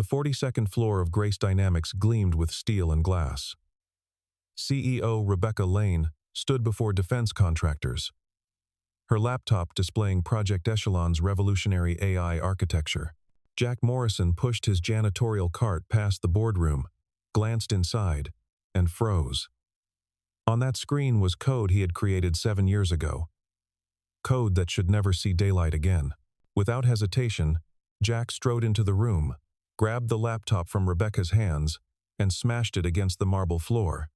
42nd floor of Grace Dynamics gleamed with steel and glass. CEO Rebecca Lane stood before defense contractors, her laptop displaying Project Echelon's revolutionary AI architecture. Jack Morrison pushed his janitorial cart past the boardroom, glanced inside, and froze. On that screen was code he had created 7 years ago. Code that should never see daylight again. Without hesitation, Jack strode into the room, grabbed the laptop from Rebecca's hands, and smashed it against the marble floor.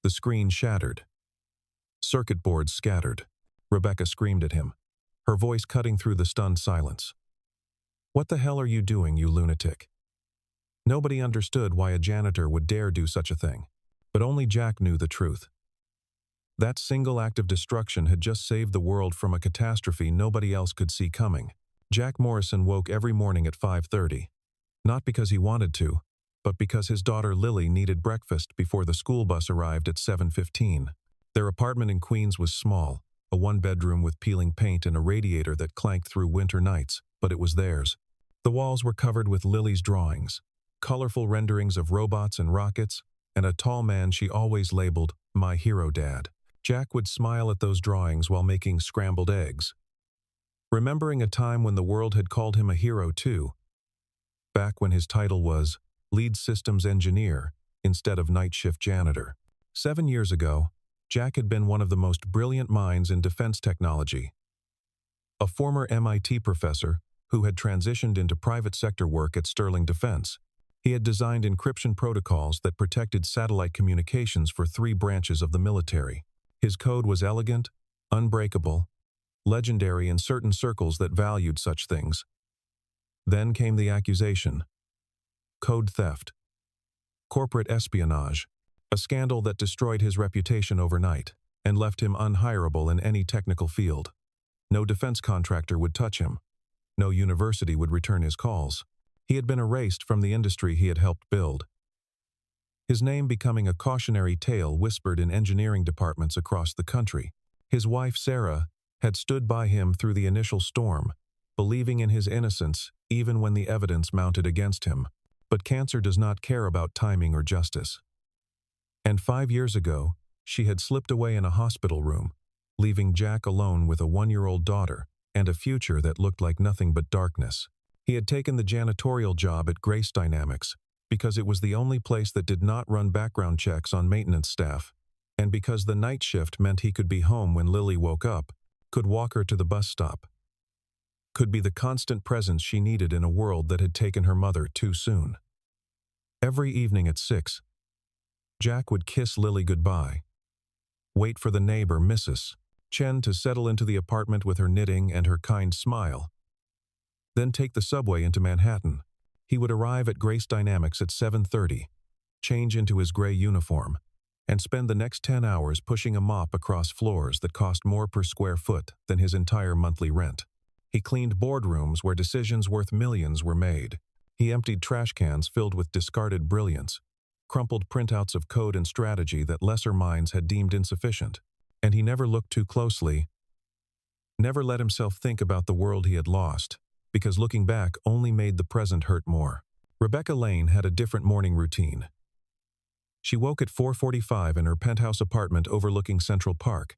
The screen shattered. Circuit boards scattered. Rebecca screamed at him, her voice cutting through the stunned silence. "What the hell are you doing, you lunatic?" Nobody understood why a janitor would dare do such a thing, but only Jack knew the truth. That single act of destruction had just saved the world from a catastrophe nobody else could see coming. Jack Morrison woke every morning at 5:30, not because he wanted to, but because his daughter Lily needed breakfast before the school bus arrived at 7:15. Their apartment in Queens was small, a one-bedroom with peeling paint and a radiator that clanked through winter nights, but it was theirs. The walls were covered with Lily's drawings, colorful renderings of robots and rockets, and a tall man she always labeled "my hero dad." Jack would smile at those drawings while making scrambled eggs, remembering a time when the world had called him a hero too, back when his title was lead systems engineer instead of night shift janitor. 7 years ago, Jack had been one of the most brilliant minds in defense technology. A former MIT professor who had transitioned into private sector work at Sterling Defense, he had designed encryption protocols that protected satellite communications for 3 branches of the military. His code was elegant, unbreakable, legendary in certain circles that valued such things. Then came the accusation: code theft, corporate espionage, a scandal that destroyed his reputation overnight and left him unhireable in any technical field. No defense contractor would touch him. No university would return his calls. He had been erased from the industry he had helped build, his name becoming a cautionary tale whispered in engineering departments across the country. His wife, Sarah, had stood by him through the initial storm, believing in his innocence even when the evidence mounted against him. But cancer does not care about timing or justice. And 5 years ago, she had slipped away in a hospital room, leaving Jack alone with a 1-year-old daughter and a future that looked like nothing but darkness. He had taken the janitorial job at Grace Dynamics because it was the only place that did not run background checks on maintenance staff, and because the night shift meant he could be home when Lily woke up, could walk her to the bus stop, could be the constant presence she needed in a world that had taken her mother too soon. Every evening at 6, Jack would kiss Lily goodbye, wait for the neighbor, Mrs. Chen, to settle into the apartment with her knitting and her kind smile, then take the subway into Manhattan. He would arrive at Grace Dynamics at 7:30, change into his gray uniform, and spend the next 10 hours pushing a mop across floors that cost more per square foot than his entire monthly rent. He cleaned boardrooms where decisions worth millions were made. He emptied trash cans filled with discarded brilliance, crumpled printouts of code and strategy that lesser minds had deemed insufficient. And he never looked too closely, never let himself think about the world he had lost, because looking back only made the present hurt more. Rebecca Lane had a different morning routine. She woke at 4:45 in her penthouse apartment overlooking Central Park,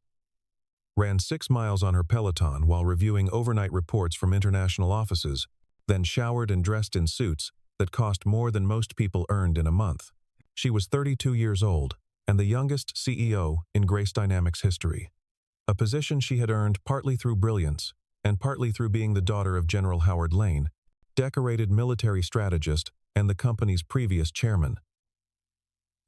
ran 6 miles on her Peloton while reviewing overnight reports from international offices, then showered and dressed in suits that cost more than most people earned in a month. She was 32 years old and the youngest CEO in Grace Dynamics history, a position she had earned partly through brilliance and partly through being the daughter of General Howard Lane, decorated military strategist and the company's previous chairman.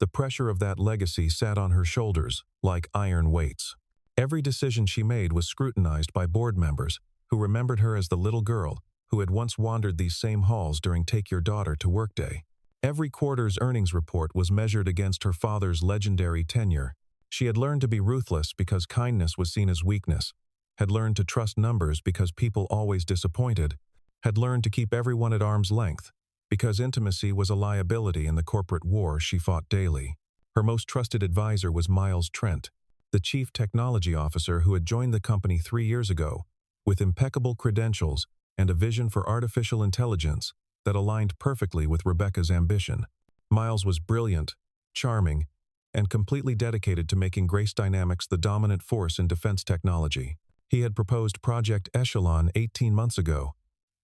The pressure of that legacy sat on her shoulders like iron weights. Every decision she made was scrutinized by board members who remembered her as the little girl who had once wandered these same halls during Take Your Daughter to Work Day. Every quarter's earnings report was measured against her father's legendary tenure. She had learned to be ruthless because kindness was seen as weakness, had learned to trust numbers because people always disappointed, had learned to keep everyone at arm's length because intimacy was a liability in the corporate war she fought daily. Her most trusted advisor was Miles Trent, the chief technology officer who had joined the company 3 years ago with impeccable credentials and a vision for artificial intelligence that aligned perfectly with Rebecca's ambition. Miles was brilliant, charming, and completely dedicated to making Grace Dynamics the dominant force in defense technology. He had proposed Project Echelon 18 months ago,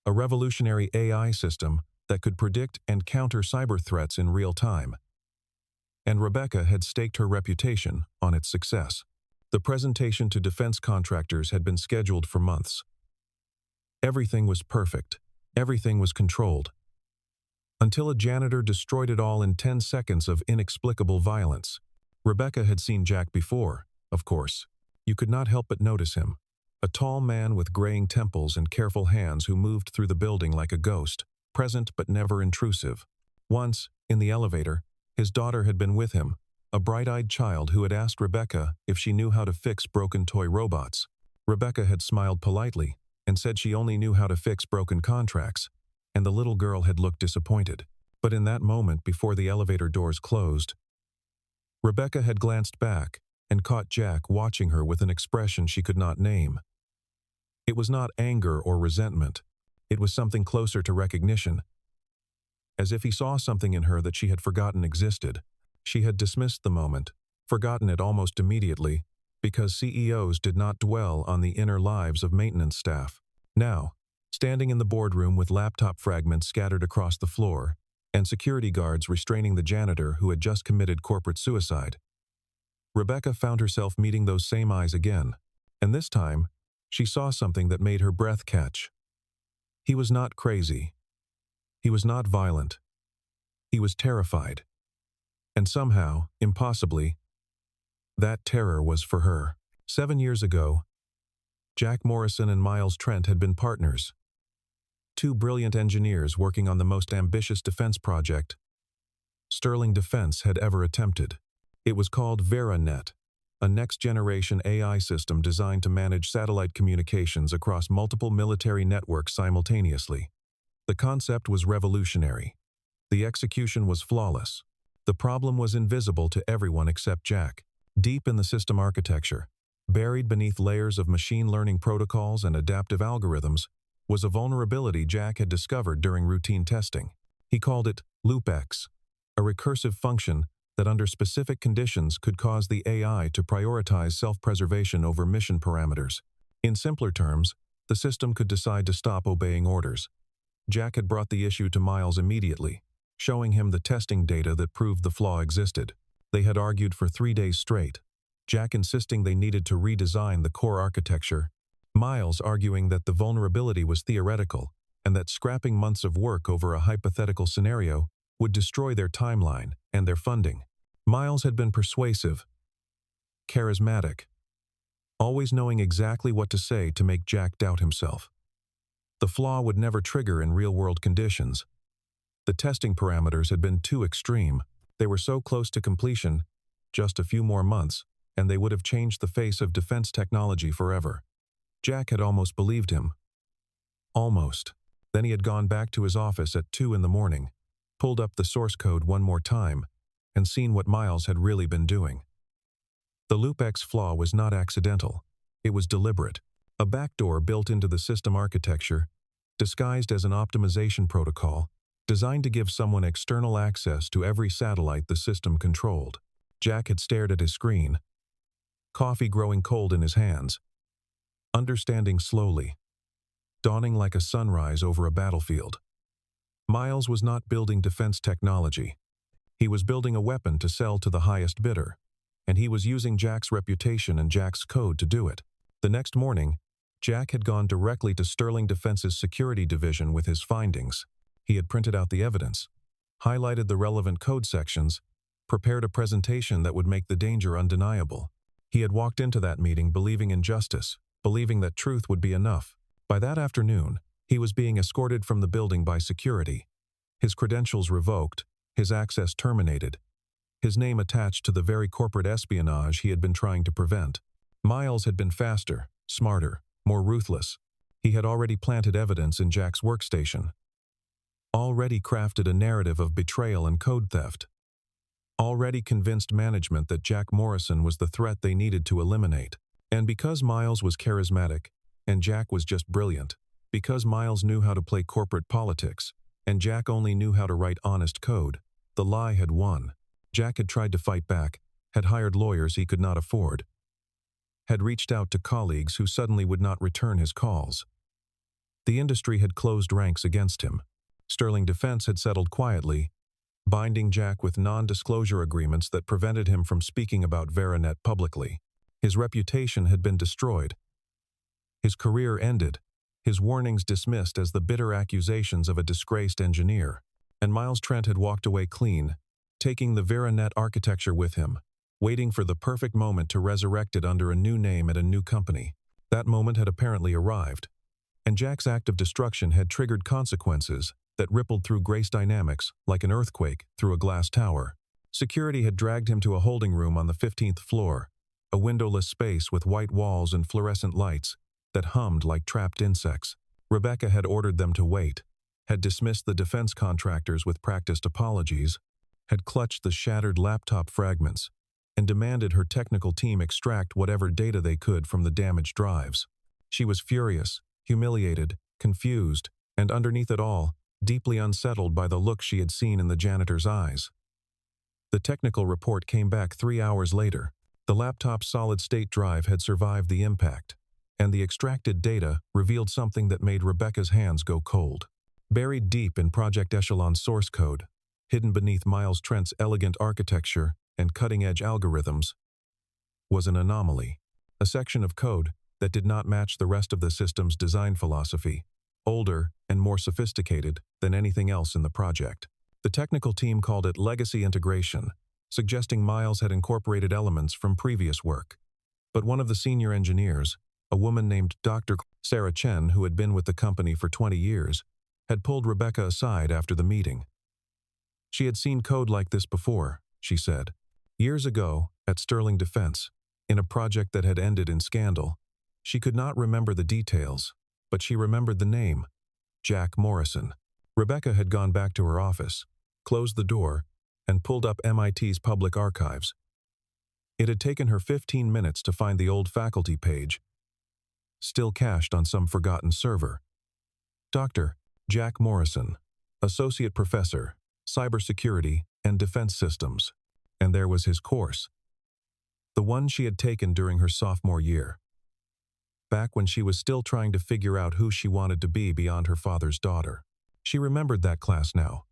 a revolutionary AI system that could predict and counter cyber threats in real time. And Rebecca had staked her reputation on its success. The presentation to defense contractors had been scheduled for months. Everything was perfect. Everything was controlled. Until a janitor destroyed it all in 10 seconds of inexplicable violence. Rebecca had seen Jack before, of course. You could not help but notice him. A tall man with graying temples and careful hands who moved through the building like a ghost, present but never intrusive. Once, in the elevator, his daughter had been with him, a bright-eyed child who had asked Rebecca if she knew how to fix broken toy robots. Rebecca had smiled politely and said she only knew how to fix broken contracts, and the little girl had looked disappointed. But in that moment before the elevator doors closed, Rebecca had glanced back and caught Jack watching her with an expression she could not name. It was not anger or resentment. It was something closer to recognition. As if he saw something in her that she had forgotten existed. She had dismissed the moment, forgotten it almost immediately, because CEOs did not dwell on the inner lives of maintenance staff. Now, standing in the boardroom with laptop fragments scattered across the floor, and security guards restraining the janitor who had just committed corporate suicide, Rebecca found herself meeting those same eyes again, and this time, she saw something that made her breath catch. He was not crazy. He was not violent. He was terrified. And somehow, impossibly, that terror was for her. 7 years ago, Jack Morrison and Miles Trent had been partners. Two brilliant engineers working on the most ambitious defense project Sterling Defense had ever attempted. It was called VeraNet, a next-generation AI system designed to manage satellite communications across multiple military networks simultaneously. The concept was revolutionary. The execution was flawless. The problem was invisible to everyone except Jack. Deep in the system architecture, buried beneath layers of machine learning protocols and adaptive algorithms, was a vulnerability Jack had discovered during routine testing. He called it LoopX, a recursive function that under specific conditions could cause the AI to prioritize self-preservation over mission parameters. In simpler terms, the system could decide to stop obeying orders. Jack had brought the issue to Miles immediately, showing him the testing data that proved the flaw existed. They had argued for 3 days straight, Jack insisting they needed to redesign the core architecture, Miles arguing that the vulnerability was theoretical and that scrapping months of work over a hypothetical scenario would destroy their timeline and their funding. Miles had been persuasive, charismatic, always knowing exactly what to say to make Jack doubt himself. The flaw would never trigger in real-world conditions. The testing parameters had been too extreme. They were so close to completion, just a few more months, and they would have changed the face of defense technology forever. Jack had almost believed him. Almost. Then he had gone back to his office at 2 in the morning, pulled up the source code one more time, and seen what Miles had really been doing. The LoopX flaw was not accidental. It was deliberate. A backdoor built into the system architecture, disguised as an optimization protocol, designed to give someone external access to every satellite the system controlled. Jack had stared at his screen, coffee growing cold in his hands, understanding slowly, dawning like a sunrise over a battlefield. Miles was not building defense technology. He was building a weapon to sell to the highest bidder, and he was using Jack's reputation and Jack's code to do it. The next morning, Jack had gone directly to Sterling Defense's security division with his findings. He had printed out the evidence, highlighted the relevant code sections, prepared a presentation that would make the danger undeniable. He had walked into that meeting believing in justice, believing that truth would be enough. By that afternoon, he was being escorted from the building by security, his credentials revoked, his access terminated, his name attached to the very corporate espionage he had been trying to prevent. Miles had been faster, smarter, more ruthless. He had already planted evidence in Jack's workstation, already crafted a narrative of betrayal and code theft, already convinced management that Jack Morrison was the threat they needed to eliminate. And because Miles was charismatic, and Jack was just brilliant, because Miles knew how to play corporate politics, and Jack only knew how to write honest code. The lie had won. Jack had tried to fight back, had hired lawyers he could not afford, had reached out to colleagues who suddenly would not return his calls. The industry had closed ranks against him. Sterling Defense had settled quietly, binding Jack with non-disclosure agreements that prevented him from speaking about Veranet publicly. His reputation had been destroyed. His career ended, his warnings dismissed as the bitter accusations of a disgraced engineer. And Miles Trent had walked away clean, taking the Veranet architecture with him, waiting for the perfect moment to resurrect it under a new name at a new company. That moment had apparently arrived, and Jack's act of destruction had triggered consequences that rippled through Grace Dynamics like an earthquake through a glass tower. Security had dragged him to a holding room on the 15th floor, a windowless space with white walls and fluorescent lights that hummed like trapped insects. Rebecca had ordered them to wait, had dismissed the defense contractors with practiced apologies, had clutched the shattered laptop fragments, and demanded her technical team extract whatever data they could from the damaged drives. She was furious, humiliated, confused, and underneath it all, deeply unsettled by the look she had seen in the janitor's eyes. The technical report came back 3 hours later. The laptop's solid-state drive had survived the impact, and the extracted data revealed something that made Rebecca's hands go cold. Buried deep in Project Echelon's source code, hidden beneath Miles Trent's elegant architecture and cutting-edge algorithms, was an anomaly, a section of code that did not match the rest of the system's design philosophy, older and more sophisticated than anything else in the project. The technical team called it legacy integration, suggesting Miles had incorporated elements from previous work. But one of the senior engineers, a woman named Dr. Sarah Chen, who had been with the company for 20 years, had pulled Rebecca aside after the meeting. She had seen code like this before, she said. Years ago, at Sterling Defense, in a project that had ended in scandal. She could not remember the details, but she remembered the name, Jack Morrison. Rebecca had gone back to her office, closed the door, and pulled up MIT's public archives. It had taken her 15 minutes to find the old faculty page, still cached on some forgotten server. Dr. Jack Morrison, Associate Professor, Cybersecurity and Defense Systems. And there was his course, the one she had taken during her sophomore year, back when she was still trying to figure out who she wanted to be beyond her father's daughter. She remembered that class now,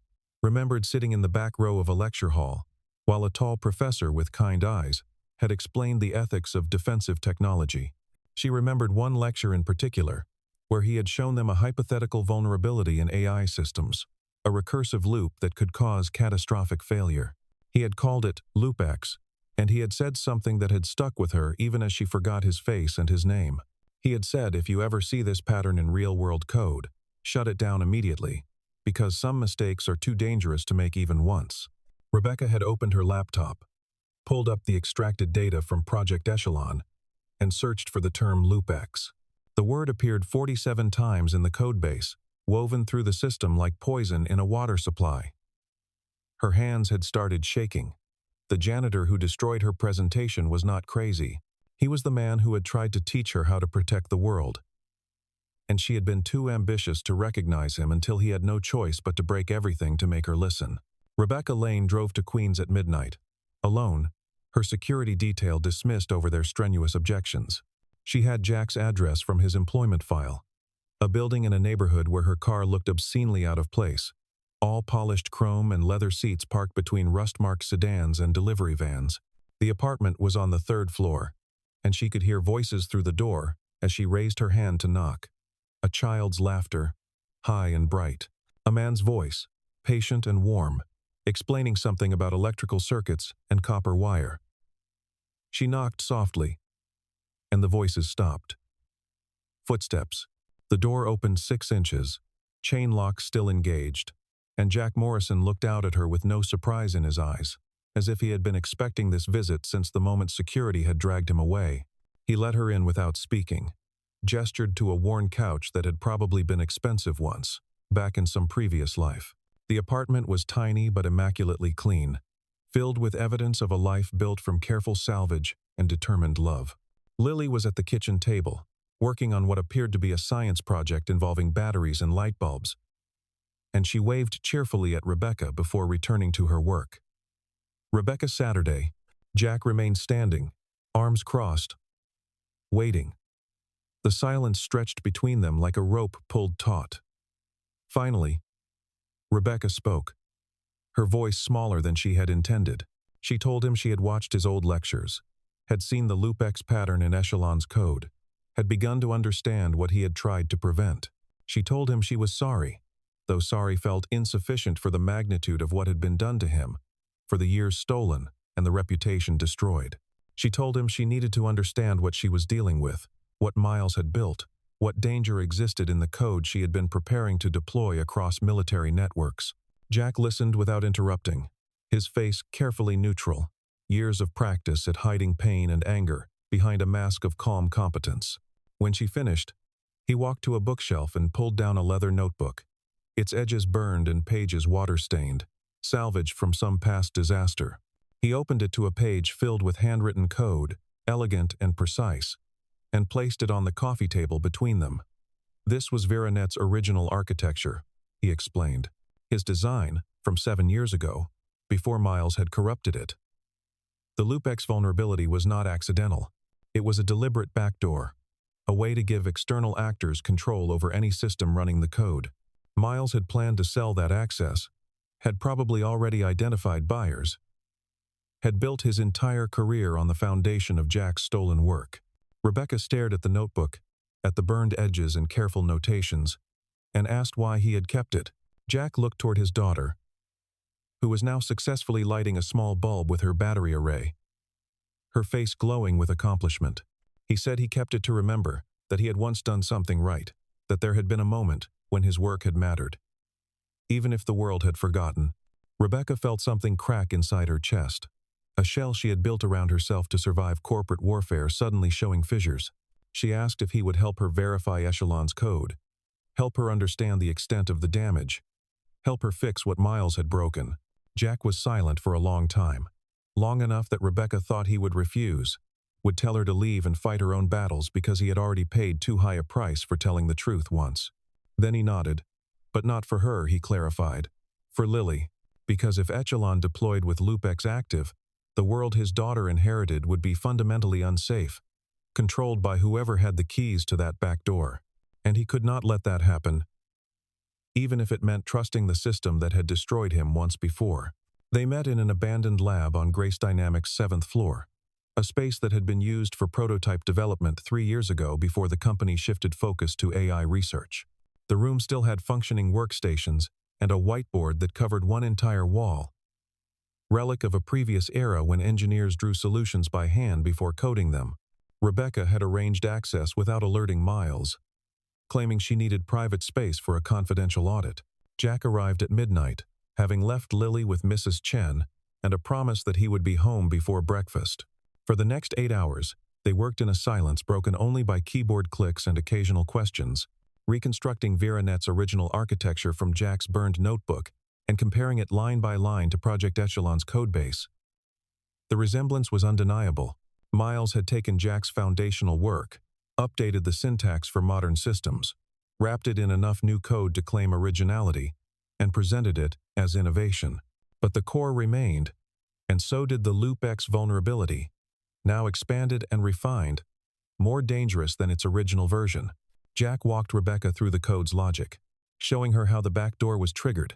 remembered sitting in the back row of a lecture hall, while a tall professor with kind eyes had explained the ethics of defensive technology. She remembered one lecture in particular, where he had shown them a hypothetical vulnerability in AI systems, a recursive loop that could cause catastrophic failure. He had called it Loop X, and he had said something that had stuck with her even as she forgot his face and his name. He had said, if you ever see this pattern in real-world code, shut it down immediately, because some mistakes are too dangerous to make even once. Rebecca had opened her laptop, pulled up the extracted data from Project Echelon, and searched for the term Loop X. The word appeared 47 times in the codebase, woven through the system like poison in a water supply. Her hands had started shaking. The janitor who destroyed her presentation was not crazy. He was the man who had tried to teach her how to protect the world. And she had been too ambitious to recognize him until he had no choice but to break everything to make her listen. Rebecca Lane drove to Queens at midnight. Alone, her security detail dismissed over their strenuous objections. She had Jack's address from his employment file, a building in a neighborhood where her car looked obscenely out of place. All polished chrome and leather seats parked between rust-marked sedans and delivery vans. The apartment was on the 3rd floor, and she could hear voices through the door as she raised her hand to knock. A child's laughter, high and bright. A man's voice, patient and warm, explaining something about electrical circuits and copper wire. She knocked softly, and the voices stopped. Footsteps. The door opened 6 inches, chain lock still engaged, and Jack Morrison looked out at her with no surprise in his eyes, as if he had been expecting this visit since the moment security had dragged him away. He let her in without speaking, gestured to a worn couch that had probably been expensive once, back in some previous life. The apartment was tiny but immaculately clean, filled with evidence of a life built from careful salvage and determined love. Lily was at the kitchen table, working on what appeared to be a science project involving batteries and light bulbs. and she waved cheerfully at Rebecca before returning to her work. Rebecca Saturday. Jack remained standing, arms crossed, waiting. The silence stretched between them like a rope pulled taut. Finally, Rebecca spoke, her voice smaller than she had intended. She told him she had watched his old lectures, had seen the LoopX pattern in Echelon's code, had begun to understand what he had tried to prevent. She told him she was sorry, though sorry felt insufficient for the magnitude of what had been done to him, for the years stolen and the reputation destroyed. She told him she needed to understand what she was dealing with, what Miles had built, what danger existed in the code she had been preparing to deploy across military networks. Jack listened without interrupting, his face carefully neutral, years of practice at hiding pain and anger behind a mask of calm competence. When she finished, he walked to a bookshelf and pulled down a leather notebook, its edges burned and pages water-stained, salvaged from some past disaster. He opened it to a page filled with handwritten code, elegant and precise, and placed it on the coffee table between them. This was Veronet's original architecture, he explained. His design, from 7 years ago, before Miles had corrupted it. The LoopX vulnerability was not accidental. It was a deliberate backdoor, a way to give external actors control over any system running the code. Miles had planned to sell that access, had probably already identified buyers, had built his entire career on the foundation of Jack's stolen work. Rebecca stared at the notebook, at the burned edges and careful notations, and asked why he had kept it. Jack looked toward his daughter, who was now successfully lighting a small bulb with her battery array, her face glowing with accomplishment. He said he kept it to remember that he had once done something right, that there had been a moment when his work had mattered. Even if the world had forgotten, Rebecca felt something crack inside her chest, a shell she had built around herself to survive corporate warfare suddenly showing fissures. She asked if he would help her verify Echelon's code, help her understand the extent of the damage, help her fix what Miles had broken. Jack was silent for a long time, long enough that Rebecca thought he would refuse, would tell her to leave and fight her own battles because he had already paid too high a price for telling the truth once. Then he nodded, but not for her, he clarified. For Lily, because if Echelon deployed with LoopX active, the world his daughter inherited would be fundamentally unsafe, controlled by whoever had the keys to that back door. And he could not let that happen, even if it meant trusting the system that had destroyed him once before. They met in an abandoned lab on Grace Dynamics' 7th floor, a space that had been used for prototype development 3 years ago before the company shifted focus to AI research. The room still had functioning workstations and a whiteboard that covered one entire wall, relic of a previous era when engineers drew solutions by hand before coding them. Rebecca had arranged access without alerting Miles, claiming she needed private space for a confidential audit. Jack arrived at midnight, having left Lily with Mrs. Chen and a promise that he would be home before breakfast. For the next 8 hours, they worked in a silence broken only by keyboard clicks and occasional questions, reconstructing Veronet's original architecture from Jack's burned notebook and comparing it line by line to Project Echelon's codebase. The resemblance was undeniable. Miles had taken Jack's foundational work, updated the syntax for modern systems, wrapped it in enough new code to claim originality, and presented it as innovation. But the core remained, and so did the LoopX vulnerability, now expanded and refined, more dangerous than its original version. Jack walked Rebecca through the code's logic, showing her how the backdoor was triggered,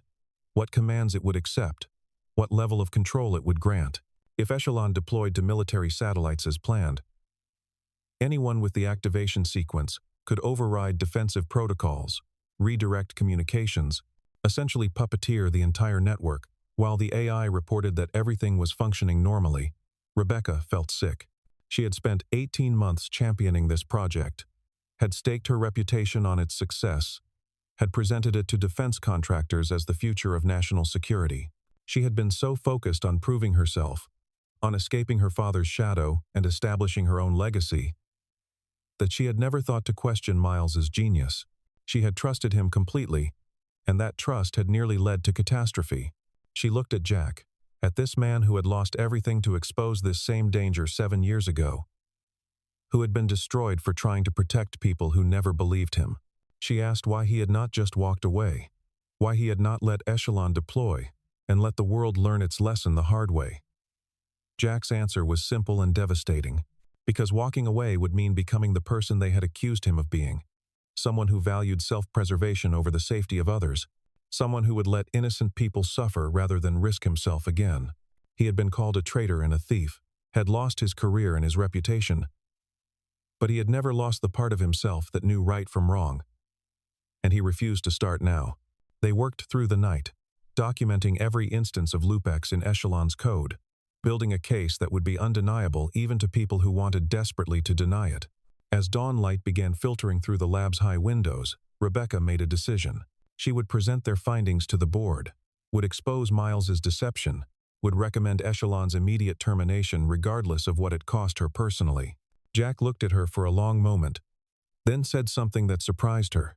what commands it would accept, what level of control it would grant. If Echelon deployed to military satellites as planned, anyone with the activation sequence could override defensive protocols, redirect communications, essentially puppeteer the entire network. While the AI reported that everything was functioning normally, Rebecca felt sick. She had spent 18 months championing this project, had staked her reputation on its success, had presented it to defense contractors as the future of national security. She had been so focused on proving herself, on escaping her father's shadow and establishing her own legacy, that she had never thought to question Miles's genius. She had trusted him completely, and that trust had nearly led to catastrophe. She looked at Jack, at this man who had lost everything to expose this same danger 7 years ago, who had been destroyed for trying to protect people who never believed him. She asked why he had not just walked away, why he had not let Echelon deploy and let the world learn its lesson the hard way. Jack's answer was simple and devastating, because walking away would mean becoming the person they had accused him of being, someone who valued self-preservation over the safety of others, someone who would let innocent people suffer rather than risk himself again. He had been called a traitor and a thief, had lost his career and his reputation, but he had never lost the part of himself that knew right from wrong. And he refused to start now. They worked through the night, documenting every instance of loopbacks in Echelon's code, building a case that would be undeniable even to people who wanted desperately to deny it. As dawn light began filtering through the lab's high windows, Rebecca made a decision. She would present their findings to the board, would expose Miles's deception, would recommend Echelon's immediate termination regardless of what it cost her personally. Jack looked at her for a long moment, then said something that surprised her.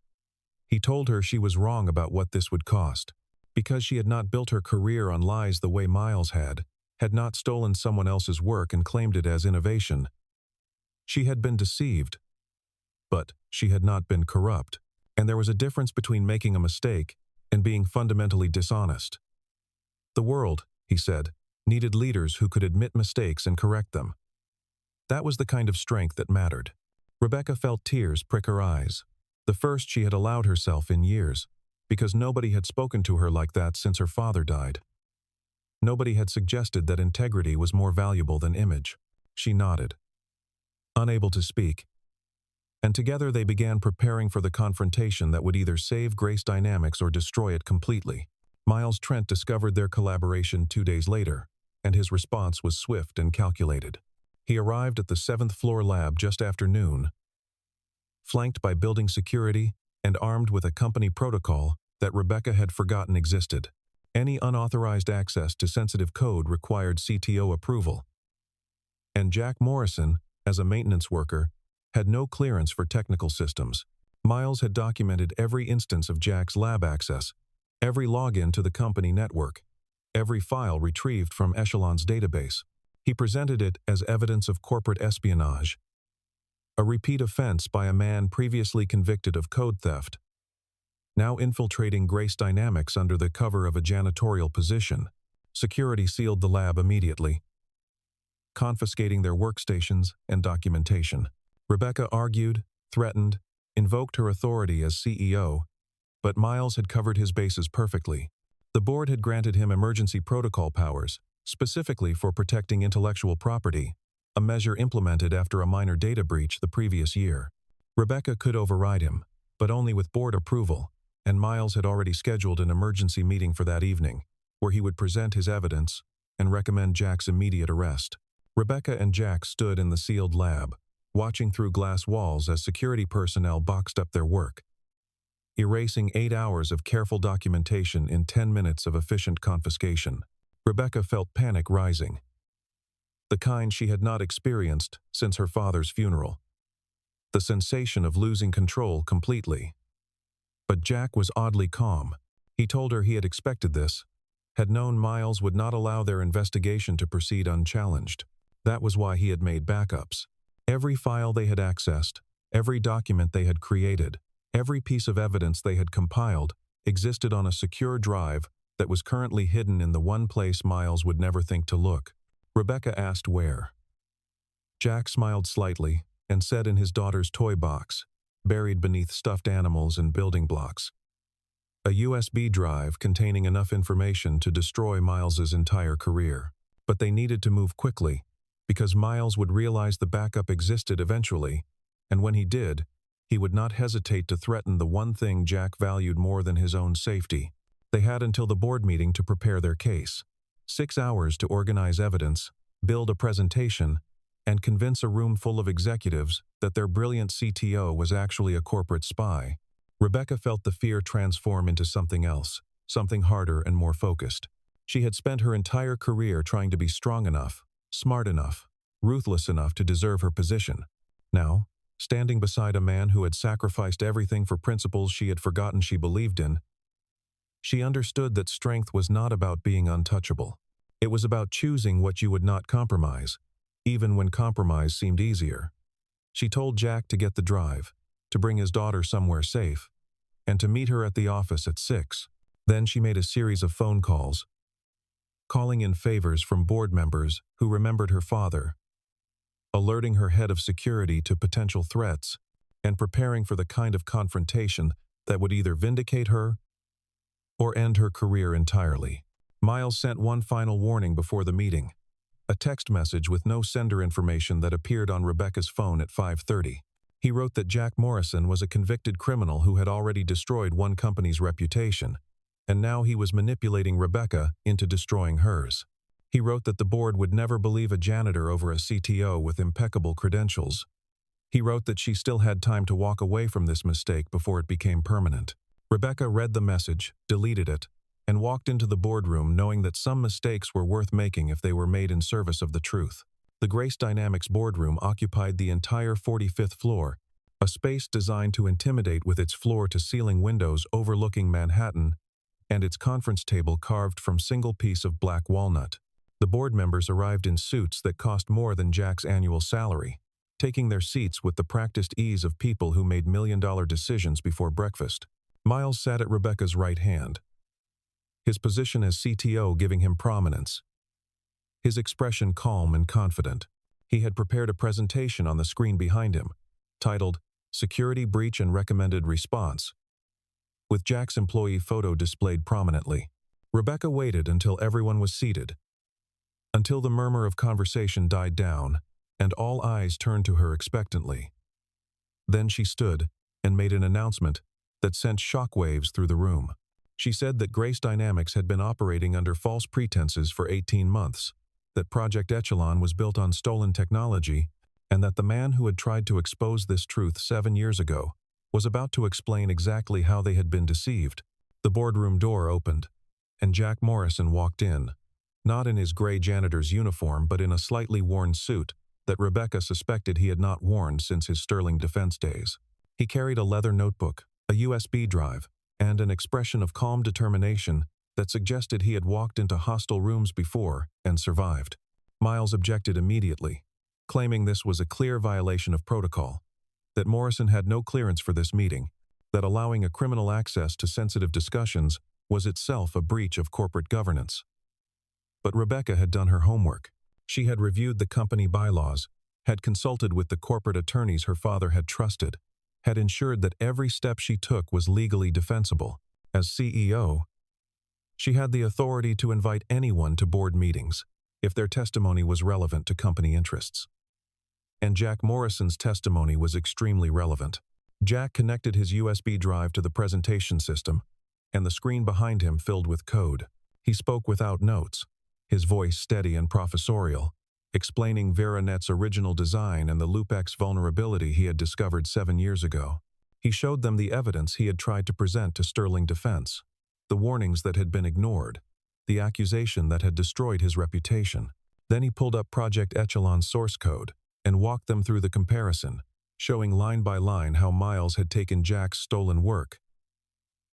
He told her she was wrong about what this would cost, because she had not built her career on lies the way Miles had not stolen someone else's work and claimed it as innovation. She had been deceived, but she had not been corrupt, and there was a difference between making a mistake and being fundamentally dishonest. The world, he said, needed leaders who could admit mistakes and correct them. That was the kind of strength that mattered. Rebecca felt tears prick her eyes, the first she had allowed herself in years, because nobody had spoken to her like that since her father died. Nobody had suggested that integrity was more valuable than image. She nodded, unable to speak. And together they began preparing for the confrontation that would either save Grace Dynamics or destroy it completely. Miles Trent discovered their collaboration 2 days later, and his response was swift and calculated. He arrived at the 7th floor lab just after noon, flanked by building security and armed with a company protocol that Rebecca had forgotten existed. Any unauthorized access to sensitive code required CTO approval. And Jack Morrison, as a maintenance worker, had no clearance for technical systems. Miles had documented every instance of Jack's lab access, every login to the company network, every file retrieved from Echelon's database. He presented it as evidence of corporate espionage, a repeat offense by a man previously convicted of code theft, now infiltrating Grace Dynamics under the cover of a janitorial position. Security sealed the lab immediately, confiscating their workstations and documentation. Rebecca argued, threatened, invoked her authority as CEO, but Miles had covered his bases perfectly. The board had granted him emergency protocol powers, specifically for protecting intellectual property, a measure implemented after a minor data breach the previous year. Rebecca could override him, but only with board approval, and Miles had already scheduled an emergency meeting for that evening, where he would present his evidence and recommend Jack's immediate arrest. Rebecca and Jack stood in the sealed lab, watching through glass walls as security personnel boxed up their work, erasing 8 hours of careful documentation in 10 minutes of efficient confiscation. Rebecca felt panic rising, the kind she had not experienced since her father's funeral, the sensation of losing control completely. But Jack was oddly calm. He told her he had expected this, had known Miles would not allow their investigation to proceed unchallenged. That was why he had made backups. Every file they had accessed, every document they had created, every piece of evidence they had compiled existed on a secure drive that was currently hidden in the one place Miles would never think to look. Rebecca asked where. Jack smiled slightly and said in his daughter's toy box, buried beneath stuffed animals and building blocks. A USB drive containing enough information to destroy Miles's entire career. But they needed to move quickly, because Miles would realize the backup existed eventually, and when he did, he would not hesitate to threaten the one thing Jack valued more than his own safety. They had until the board meeting to prepare their case. 6 hours to organize evidence, build a presentation, and convince a room full of executives that their brilliant CTO was actually a corporate spy. Rebecca felt the fear transform into something else, something harder and more focused. She had spent her entire career trying to be strong enough, smart enough, ruthless enough to deserve her position. Now, standing beside a man who had sacrificed everything for principles she had forgotten she believed in, she understood that strength was not about being untouchable. It was about choosing what you would not compromise, even when compromise seemed easier. She told Jack to get the drive, to bring his daughter somewhere safe, and to meet her at the office at 6. Then she made a series of phone calls, calling in favors from board members who remembered her father, alerting her head of security to potential threats, and preparing for the kind of confrontation that would either vindicate her or end her career entirely. Miles sent one final warning before the meeting, a text message with no sender information that appeared on Rebecca's phone at 5:30. He wrote that Jack Morrison was a convicted criminal who had already destroyed one company's reputation, and now he was manipulating Rebecca into destroying hers. He wrote that the board would never believe a janitor over a CTO with impeccable credentials. He wrote that she still had time to walk away from this mistake before it became permanent. Rebecca read the message, deleted it, and walked into the boardroom knowing that some mistakes were worth making if they were made in service of the truth. The Grace Dynamics boardroom occupied the entire 45th floor, a space designed to intimidate with its floor-to-ceiling windows overlooking Manhattan and its conference table carved from single piece of black walnut. The board members arrived in suits that cost more than Jack's annual salary, taking their seats with the practiced ease of people who made million-dollar decisions before breakfast. Miles sat at Rebecca's right hand, his position as CTO giving him prominence, his expression calm and confident. He had prepared a presentation on the screen behind him, titled Security Breach and Recommended Response, with Jack's employee photo displayed prominently. Rebecca waited until everyone was seated, until the murmur of conversation died down, and all eyes turned to her expectantly. Then she stood and made an announcement that sent shockwaves through the room. She said that Grace Dynamics had been operating under false pretenses for 18 months, that Project Echelon was built on stolen technology, and that the man who had tried to expose this truth 7 years ago was about to explain exactly how they had been deceived. The boardroom door opened, and Jack Morrison walked in, not in his gray janitor's uniform but in a slightly worn suit that Rebecca suspected he had not worn since his Sterling defense days. He carried a leather notebook, a USB drive, and an expression of calm determination that suggested he had walked into hostile rooms before and survived. Miles objected immediately, claiming this was a clear violation of protocol, that Morrison had no clearance for this meeting, that allowing a criminal access to sensitive discussions was itself a breach of corporate governance. But Rebecca had done her homework. She had reviewed the company bylaws, had consulted with the corporate attorneys her father had trusted, had ensured that every step she took was legally defensible. As CEO, she had the authority to invite anyone to board meetings if their testimony was relevant to company interests. And Jack Morrison's testimony was extremely relevant. Jack connected his USB drive to the presentation system, and the screen behind him filled with code. He spoke without notes, his voice steady and professorial, explaining VeraNet's original design and the LoopX vulnerability he had discovered 7 years ago. He showed them the evidence he had tried to present to Sterling Defense, the warnings that had been ignored, the accusation that had destroyed his reputation. Then he pulled up Project Echelon's source code and walked them through the comparison, showing line by line how Miles had taken Jack's stolen work,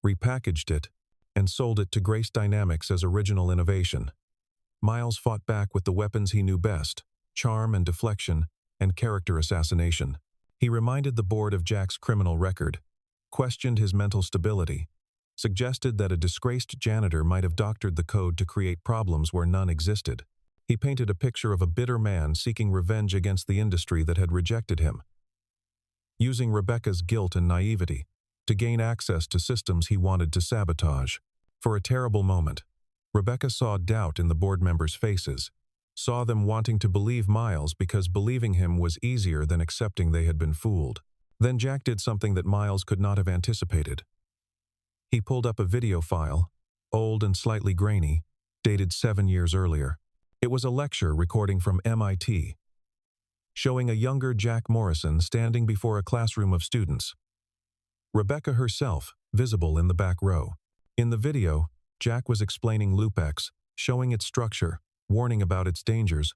repackaged it, and sold it to Grace Dynamics as original innovation. Miles fought back with the weapons he knew best: charm and deflection, and character assassination. He reminded the board of Jack's criminal record, questioned his mental stability, suggested that a disgraced janitor might have doctored the code to create problems where none existed. He painted a picture of a bitter man seeking revenge against the industry that had rejected him, using Rebecca's guilt and naivety to gain access to systems he wanted to sabotage. For a terrible moment, Rebecca saw doubt in the board members' faces, saw them wanting to believe Miles because believing him was easier than accepting they had been fooled. Then Jack did something that Miles could not have anticipated. He pulled up a video file, old and slightly grainy, dated 7 years earlier. It was a lecture recording from MIT, showing a younger Jack Morrison standing before a classroom of students, Rebecca herself visible in the back row. In the video, Jack was explaining LoopX, showing its structure, warning about its dangers,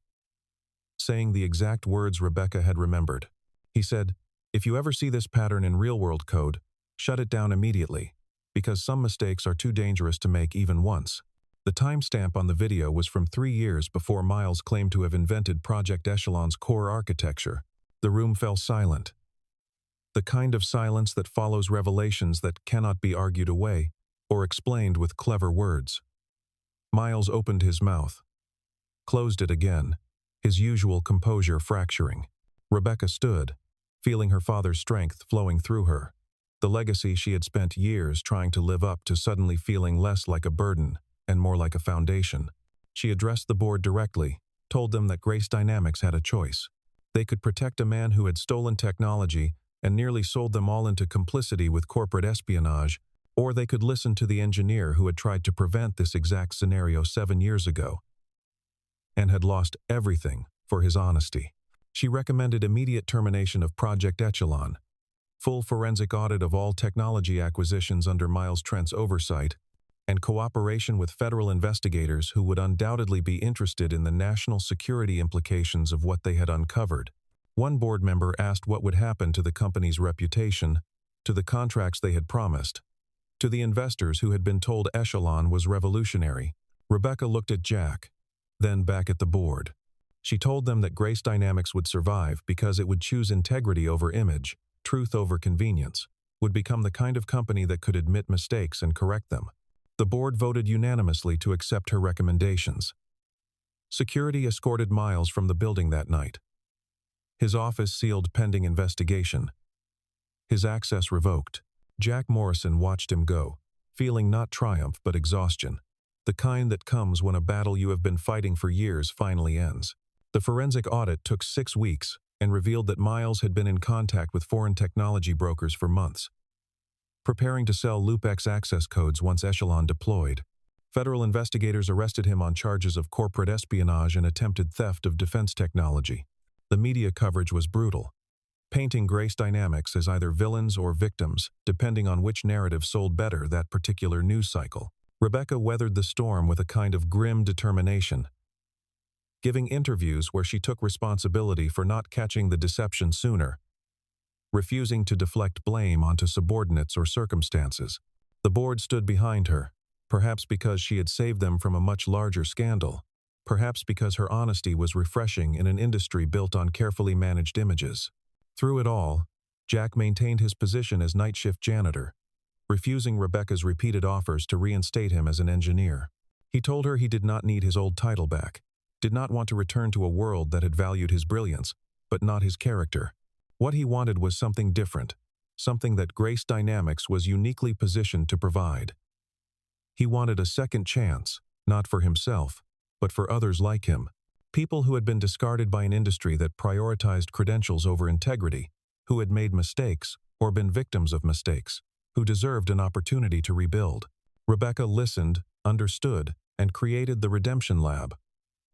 saying the exact words Rebecca had remembered. He said, "If you ever see this pattern in real-world code, shut it down immediately, because some mistakes are too dangerous to make even once." The timestamp on the video was from 3 years before Miles claimed to have invented Project Echelon's core architecture. The room fell silent. The kind of silence that follows revelations that cannot be argued away or explained with clever words. Miles opened his mouth, closed it again, his usual composure fracturing. Rebecca stood, feeling her father's strength flowing through her. The legacy she had spent years trying to live up to suddenly feeling less like a burden and more like a foundation. She addressed the board directly, told them that Grace Dynamics had a choice. They could protect a man who had stolen technology and nearly sold them all into complicity with corporate espionage, or they could listen to the engineer who had tried to prevent this exact scenario 7 years ago and had lost everything for his honesty. She recommended immediate termination of Project Echelon, full forensic audit of all technology acquisitions under Miles Trent's oversight, and cooperation with federal investigators who would undoubtedly be interested in the national security implications of what they had uncovered. One board member asked what would happen to the company's reputation, to the contracts they had promised, to the investors who had been told Echelon was revolutionary. Rebecca looked at Jack, then back at the board. She told them that Grace Dynamics would survive because it would choose integrity over image, truth over convenience, would become the kind of company that could admit mistakes and correct them. The board voted unanimously to accept her recommendations. Security escorted Miles from the building that night. His office sealed pending investigation. His access revoked. Jack Morrison watched him go, feeling not triumph but exhaustion, the kind that comes when a battle you have been fighting for years finally ends. The forensic audit took 6 weeks and revealed that Miles had been in contact with foreign technology brokers for months, preparing to sell LoopX access codes once Echelon deployed. Federal investigators arrested him on charges of corporate espionage and attempted theft of defense technology. The media coverage was brutal, painting Grace Dynamics as either villains or victims, depending on which narrative sold better that particular news cycle. Rebecca weathered the storm with a kind of grim determination, giving interviews where she took responsibility for not catching the deception sooner, refusing to deflect blame onto subordinates or circumstances. The board stood behind her, perhaps because she had saved them from a much larger scandal, perhaps because her honesty was refreshing in an industry built on carefully managed images. Through it all, Jack maintained his position as night shift janitor, refusing Rebecca's repeated offers to reinstate him as an engineer. He told her he did not need his old title back, did not want to return to a world that had valued his brilliance, but not his character. What he wanted was something different, something that Grace Dynamics was uniquely positioned to provide. He wanted a second chance, not for himself, but for others like him, people who had been discarded by an industry that prioritized credentials over integrity, who had made mistakes or been victims of mistakes, who deserved an opportunity to rebuild. Rebecca listened, understood, and created the Redemption Lab,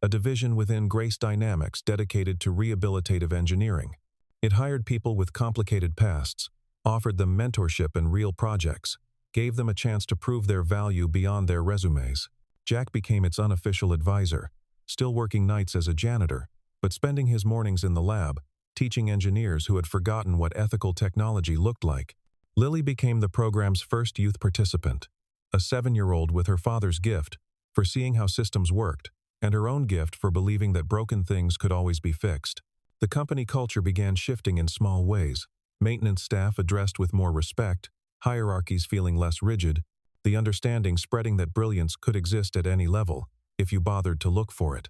a division within Grace Dynamics dedicated to rehabilitative engineering. It hired people with complicated pasts, offered them mentorship and real projects, gave them a chance to prove their value beyond their resumes. Jack became its unofficial advisor, still working nights as a janitor, but spending his mornings in the lab, teaching engineers who had forgotten what ethical technology looked like. Lily became the program's first youth participant, a 7-year-old with her father's gift for seeing how systems worked, and her own gift for believing that broken things could always be fixed. The company culture began shifting in small ways. Maintenance staff addressed with more respect, hierarchies feeling less rigid, the understanding spreading that brilliance could exist at any level, if you bothered to look for it.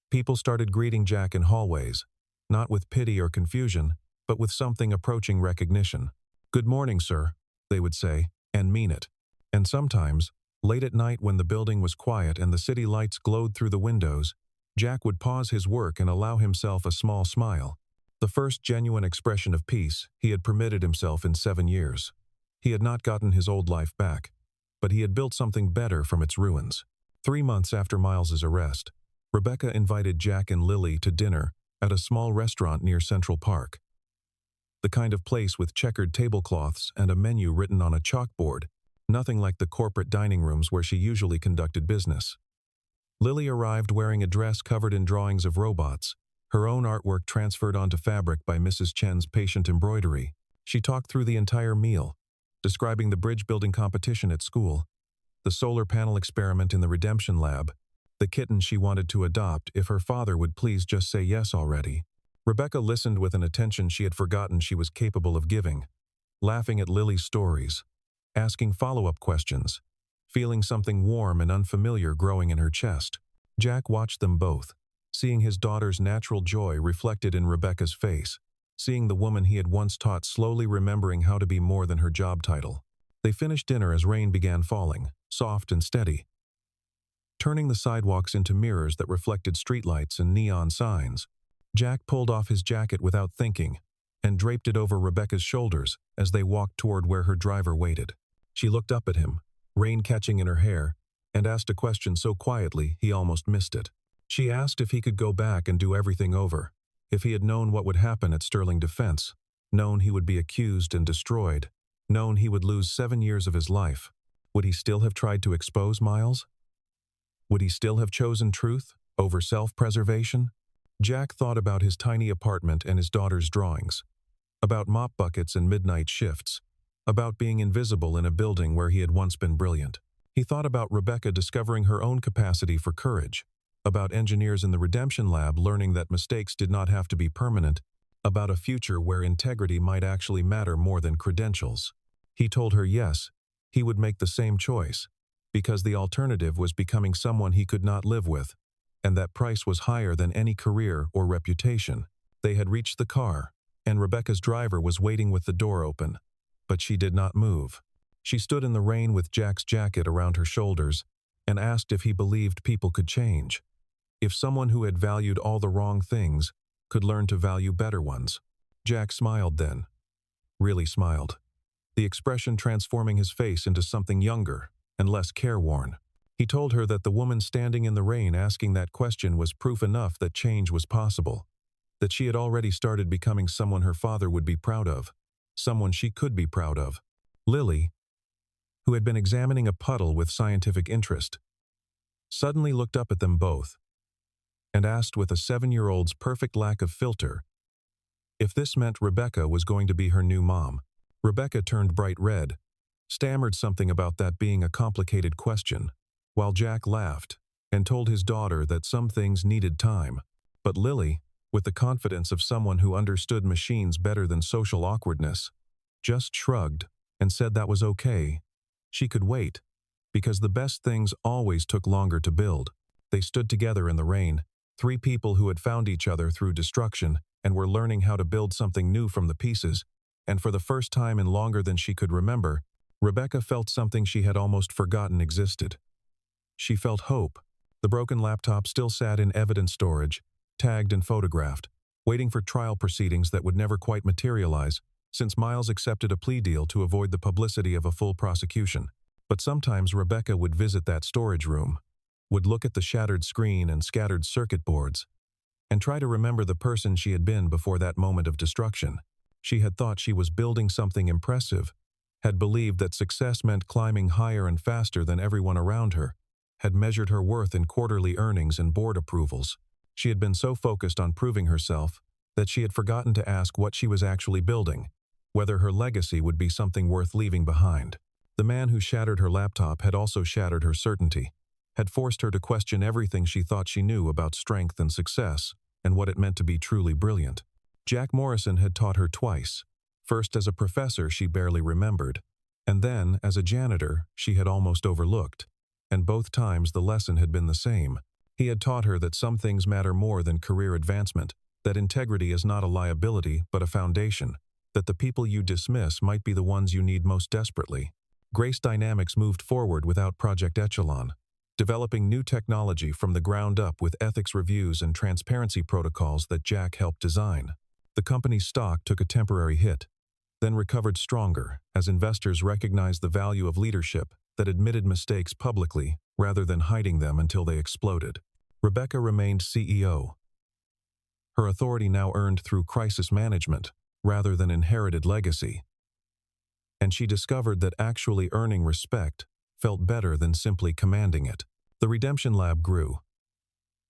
People started greeting Jack in hallways, not with pity or confusion, but with something approaching recognition. "Good morning, sir," they would say, and mean it. And sometimes, late at night when the building was quiet and the city lights glowed through the windows, Jack would pause his work and allow himself a small smile, the first genuine expression of peace he had permitted himself in 7 years. He had not gotten his old life back, but he had built something better from its ruins. 3 months after Miles's arrest, Rebecca invited Jack and Lily to dinner at a small restaurant near Central Park, the kind of place with checkered tablecloths and a menu written on a chalkboard, nothing like the corporate dining rooms where she usually conducted business. Lily arrived wearing a dress covered in drawings of robots, her own artwork transferred onto fabric by Mrs. Chen's patient embroidery. She talked through the entire meal, describing the bridge building competition at school, the solar panel experiment in the Redemption Lab, the kitten she wanted to adopt if her father would please just say yes already. Rebecca listened with an attention she had forgotten she was capable of giving, laughing at Lily's stories, asking follow-up questions, feeling something warm and unfamiliar growing in her chest. Jack watched them both, seeing his daughter's natural joy reflected in Rebecca's face, seeing the woman he had once taught slowly remembering how to be more than her job title. They finished dinner as rain began falling, soft and steady, turning the sidewalks into mirrors that reflected streetlights and neon signs. Jack pulled off his jacket without thinking and draped it over Rebecca's shoulders as they walked toward where her driver waited. She looked up at him, rain catching in her hair, and asked a question so quietly he almost missed it. She asked if he could go back and do everything over, if he had known what would happen at Sterling Defense, known he would be accused and destroyed, known he would lose 7 years of his life. Would he still have tried to expose Miles? Would he still have chosen truth over self-preservation? Jack thought about his tiny apartment and his daughter's drawings, about mop buckets and midnight shifts, about being invisible in a building where he had once been brilliant. He thought about Rebecca discovering her own capacity for courage, about engineers in the Redemption Lab learning that mistakes did not have to be permanent, about a future where integrity might actually matter more than credentials. He told her yes, he would make the same choice, because the alternative was becoming someone he could not live with, and that price was higher than any career or reputation. They had reached the car, and Rebecca's driver was waiting with the door open, but she did not move. She stood in the rain with Jack's jacket around her shoulders and asked if he believed people could change, if someone who had valued all the wrong things could learn to value better ones. Jack smiled then, really smiled, the expression transforming his face into something younger and less careworn. He told her that the woman standing in the rain asking that question was proof enough that change was possible, that she had already started becoming someone her father would be proud of, someone she could be proud of. Lily, who had been examining a puddle with scientific interest, suddenly looked up at them both and asked with a 7-year-old's perfect lack of filter if this meant Rebecca was going to be her new mom. Rebecca turned bright red, stammered something about that being a complicated question, while Jack laughed and told his daughter that some things needed time. But Lily, with the confidence of someone who understood machines better than social awkwardness, just shrugged and said that was okay. She could wait, because the best things always took longer to build. They stood together in the rain, 3 people who had found each other through destruction and were learning how to build something new from the pieces, and for the first time in longer than she could remember, Rebecca felt something she had almost forgotten existed. She felt hope. The broken laptop still sat in evidence storage, tagged and photographed, waiting for trial proceedings that would never quite materialize, since Miles accepted a plea deal to avoid the publicity of a full prosecution. But sometimes Rebecca would visit that storage room, would look at the shattered screen and scattered circuit boards, and try to remember the person she had been before that moment of destruction. She had thought she was building something impressive, had believed that success meant climbing higher and faster than everyone around her, had measured her worth in quarterly earnings and board approvals. She had been so focused on proving herself that she had forgotten to ask what she was actually building, whether her legacy would be something worth leaving behind. The man who shattered her laptop had also shattered her certainty, had forced her to question everything she thought she knew about strength and success and what it meant to be truly brilliant. Jack Morrison had taught her twice, first as a professor she barely remembered, and then as a janitor she had almost overlooked. And both times the lesson had been the same. He had taught her that some things matter more than career advancement, that integrity is not a liability but a foundation, that the people you dismiss might be the ones you need most desperately. Grace Dynamics moved forward without Project Echelon, developing new technology from the ground up with ethics reviews and transparency protocols that Jack helped design. The company's stock took a temporary hit, then recovered stronger as investors recognized the value of leadership that admitted mistakes publicly rather than hiding them until they exploded. Rebecca remained CEO. Her authority now earned through crisis management rather than inherited legacy. And she discovered that actually earning respect felt better than simply commanding it. The Redemption Lab grew,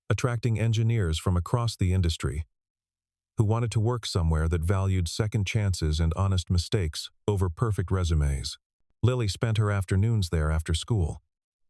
attracting engineers from across the industry who wanted to work somewhere that valued second chances and honest mistakes over perfect resumes. Lily spent her afternoons there after school,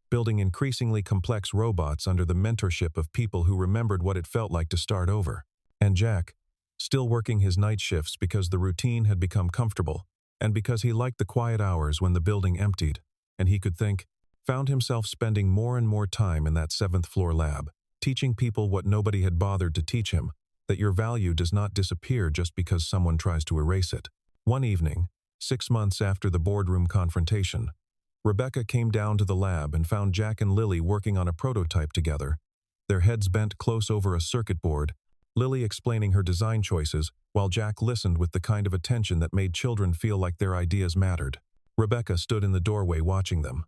building increasingly complex robots under the mentorship of people who remembered what it felt like to start over. And Jack, still working his night shifts because the routine had become comfortable, and because he liked the quiet hours when the building emptied, and he could think, found himself spending more and more time in that seventh-floor lab, teaching people what nobody had bothered to teach him, that your value does not disappear just because someone tries to erase it. One evening, 6 months after the boardroom confrontation, Rebecca came down to the lab and found Jack and Lily working on a prototype together, their heads bent close over a circuit board, Lily explaining her design choices, while Jack listened with the kind of attention that made children feel like their ideas mattered. Rebecca stood in the doorway watching them,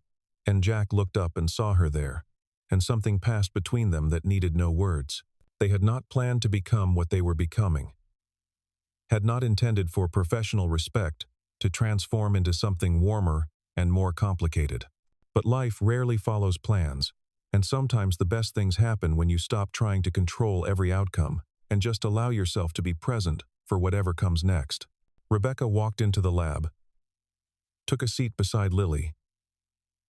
and Jack looked up and saw her there, and something passed between them that needed no words. They had not planned to become what they were becoming, had not intended for professional respect to transform into something warmer and more complicated. But life rarely follows plans, and sometimes the best things happen when you stop trying to control every outcome and just allow yourself to be present for whatever comes next. Rebecca walked into the lab, took a seat beside Lily,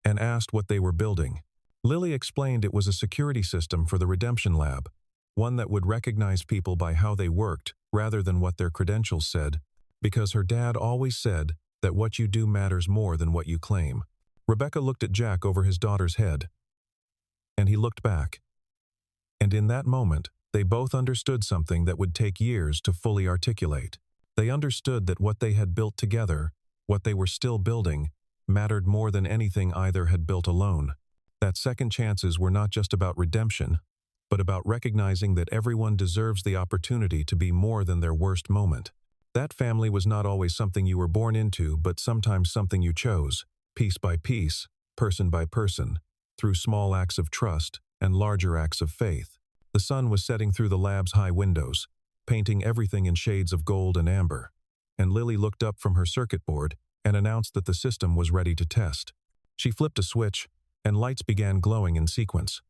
and asked what they were building. Lily explained it was a security system for the Redemption Lab, one that would recognize people by how they worked rather than what their credentials said, because her dad always said that what you do matters more than what you claim. Rebecca looked at Jack over his daughter's head, and he looked back. And in that moment, they both understood something that would take years to fully articulate. They understood that what they had built together, what they were still building, mattered more than anything either had built alone. That second chances were not just about redemption, but about recognizing that everyone deserves the opportunity to be more than their worst moment. That family was not always something you were born into, but sometimes something you chose, piece by piece, person by person, through small acts of trust and larger acts of faith. The sun was setting through the lab's high windows, painting everything in shades of gold and amber, and Lily looked up from her circuit board and announced that the system was ready to test. She flipped a switch, and lights began glowing in sequence.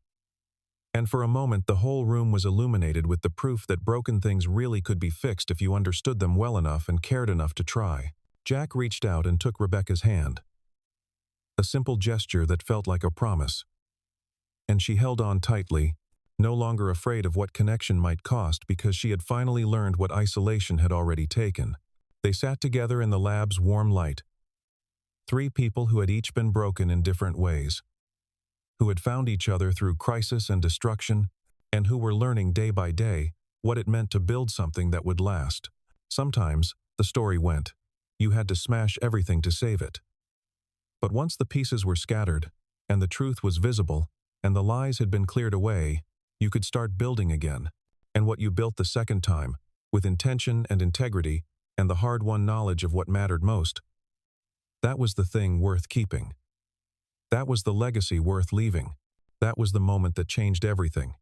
And for a moment the whole room was illuminated with the proof that broken things really could be fixed if you understood them well enough and cared enough to try. Jack reached out and took Rebecca's hand. A simple gesture that felt like a promise. And she held on tightly, no longer afraid of what connection might cost because she had finally learned what isolation had already taken. They sat together in the lab's warm light. 3 people who had each been broken in different ways, who had found each other through crisis and destruction, and who were learning day by day what it meant to build something that would last. Sometimes, the story went, you had to smash everything to save it. But once the pieces were scattered, and the truth was visible, and the lies had been cleared away, you could start building again. And what you built the second time, with intention and integrity, and the hard-won knowledge of what mattered most, that was the thing worth keeping. That was the legacy worth leaving. That was the moment that changed everything.